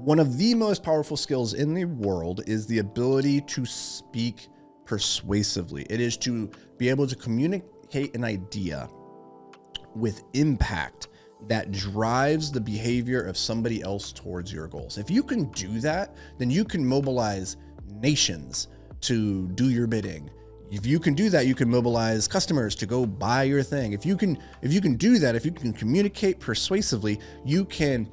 One of the most powerful skills in the world is the ability to speak persuasively. It is to be able to communicate an idea with impact that drives the behavior of somebody else towards your goals. If you can do that, then you can mobilize nations to do your bidding. If you can do that, you can mobilize customers to go buy your thing. If you can do that, if you can communicate persuasively, you can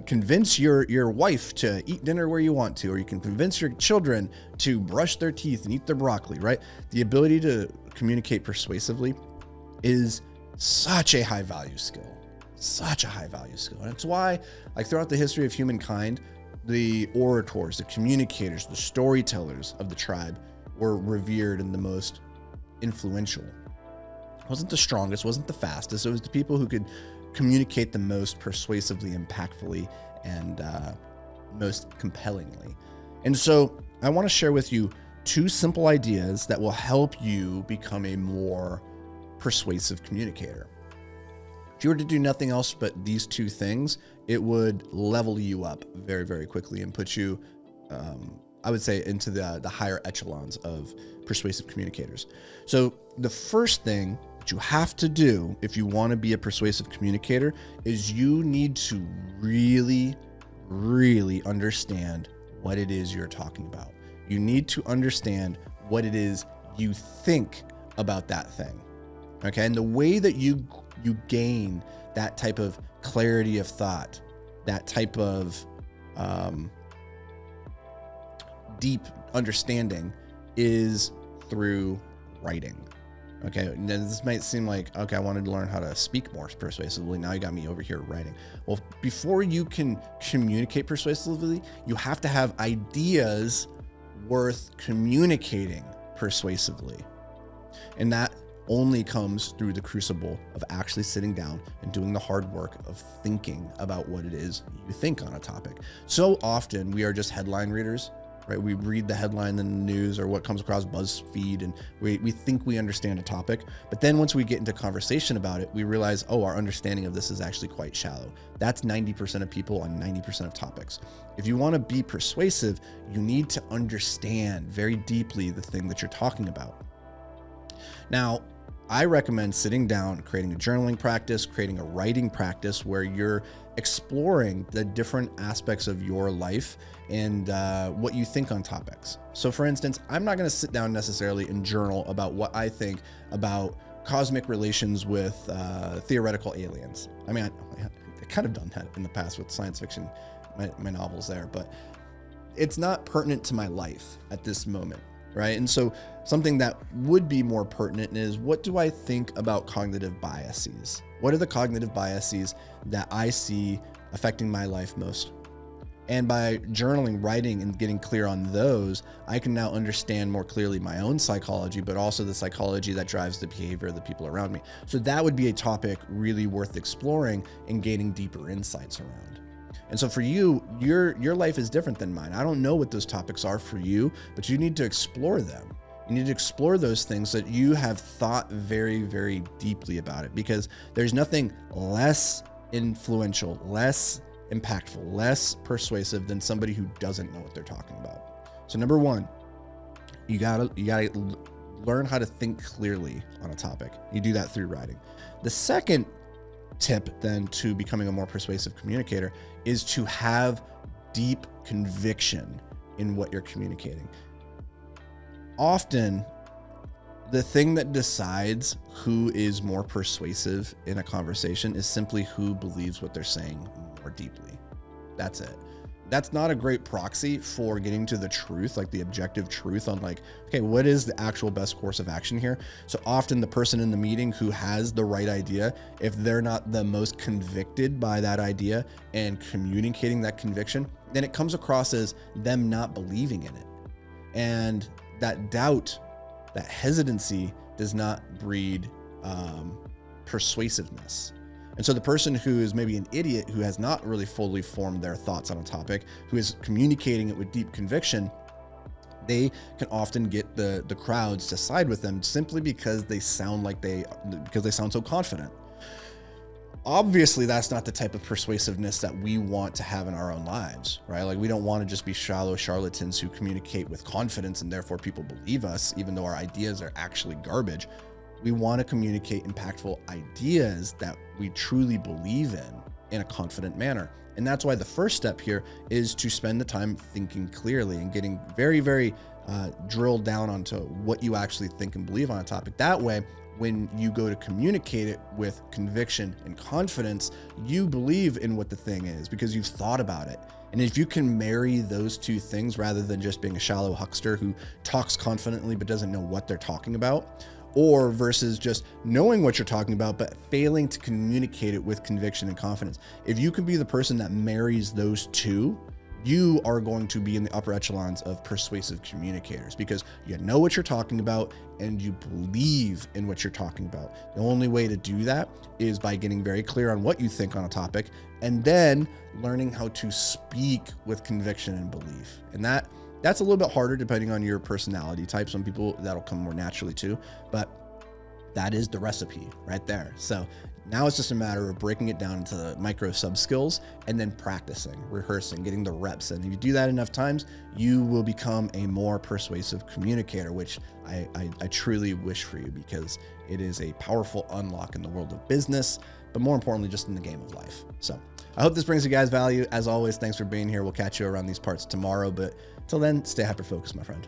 convince your wife to eat dinner where you want to, or you can convince your children to brush their teeth and eat their broccoli, right? The ability to communicate persuasively is such a high value skill, such a high value skill. And it's why, like, throughout the history of humankind, the orators, the communicators, the storytellers of the tribe were revered and the most influential. It wasn't the strongest, wasn't the fastest. It was the people who could communicate the most persuasively, impactfully, and most compellingly. And so I want to share with you 2 simple ideas that will help you become a more persuasive communicator. If you were to do nothing else but these 2 things, it would level you up very, very quickly and put you, I would say, into the higher echelons of persuasive communicators. So the first thing that you have to do if you want to be a persuasive communicator is you need to really, really understand what it is you're talking about. You need to understand what it is you think about that thing. Okay. And the way that you gain that type of clarity of thought, that type of deep understanding, is through writing. Okay. And this might seem like, okay, I wanted to learn how to speak more persuasively. Now you got me over here writing. Well, before you can communicate persuasively, you have to have ideas worth communicating persuasively. And that only comes through the crucible of actually sitting down and doing the hard work of thinking about what it is you think on a topic. So often we are just headline readers, right? We read the headline in the news or what comes across BuzzFeed, and we think we understand a topic. But then once we get into conversation about it, we realize, oh, our understanding of this is actually quite shallow. That's 90% of people on 90% of topics. If you want to be persuasive, you need to understand very deeply the thing that you're talking about. Now, I recommend sitting down, creating a journaling practice, creating a writing practice where you're exploring the different aspects of your life and what you think on topics. So for instance, I'm not going to sit down necessarily and journal about what I think about cosmic relations with theoretical aliens. I mean, I kind of done that in the past with science fiction, my novels there, but it's not pertinent to my life at this moment. Right. And so something that would be more pertinent is, what do I think about cognitive biases? What are the cognitive biases that I see affecting my life most? And by journaling, writing, and getting clear on those, I can now understand more clearly my own psychology, but also the psychology that drives the behavior of the people around me. So that would be a topic really worth exploring and gaining deeper insights around. And so for you, your life is different than mine. I don't know what those topics are for you, but you need to explore them. You need to explore those things so that you have thought very, very deeply about it, because there's nothing less influential, less impactful, less persuasive than somebody who doesn't know what they're talking about. So number 1, you gotta learn how to think clearly on a topic. You do that through writing. The second tip then to becoming a more persuasive communicator is to have deep conviction in what you're communicating. Often, the thing that decides who is more persuasive in a conversation is simply who believes what they're saying more deeply. That's it. That's not a great proxy for getting to the truth, like the objective truth on, like, okay, what is the actual best course of action here? So often the person in the meeting who has the right idea, if they're not the most convicted by that idea and communicating that conviction, then it comes across as them not believing in it. And that doubt, that hesitancy does not breed persuasiveness. And so the person who is maybe an idiot, who has not really fully formed their thoughts on a topic, who is communicating it with deep conviction, they can often get the crowds to side with them simply because they sound so confident. Obviously, that's not the type of persuasiveness that we want to have in our own lives, right? Like, we don't want to just be shallow charlatans who communicate with confidence and therefore people believe us, even though our ideas are actually garbage. We want to communicate impactful ideas that we truly believe in a confident manner. And that's why the first step here is to spend the time thinking clearly and getting very, very drilled down onto what you actually think and believe on a topic. That way, when you go to communicate it with conviction and confidence, you believe in what the thing is because you've thought about it. And if you can marry those two things rather than just being a shallow huckster who talks confidently but doesn't know what they're talking about, or versus just knowing what you're talking about but failing to communicate it with conviction and confidence. If you can be the person that marries those two, you are going to be in the upper echelons of persuasive communicators because you know what you're talking about and you believe in what you're talking about. The only way to do that is by getting very clear on what you think on a topic and then learning how to speak with conviction and belief. And that's a little bit harder depending on your personality type. Some people that'll come more naturally too, but that is the recipe right there. So now it's just a matter of breaking it down into the micro sub skills and then practicing, rehearsing, getting the reps in. If you do that enough times, you will become a more persuasive communicator, which I truly wish for you because it is a powerful unlock in the world of business, but more importantly, just in the game of life. So I hope this brings you guys value. As always, thanks for being here. We'll catch you around these parts tomorrow, but till then, stay hyper focused, my friend.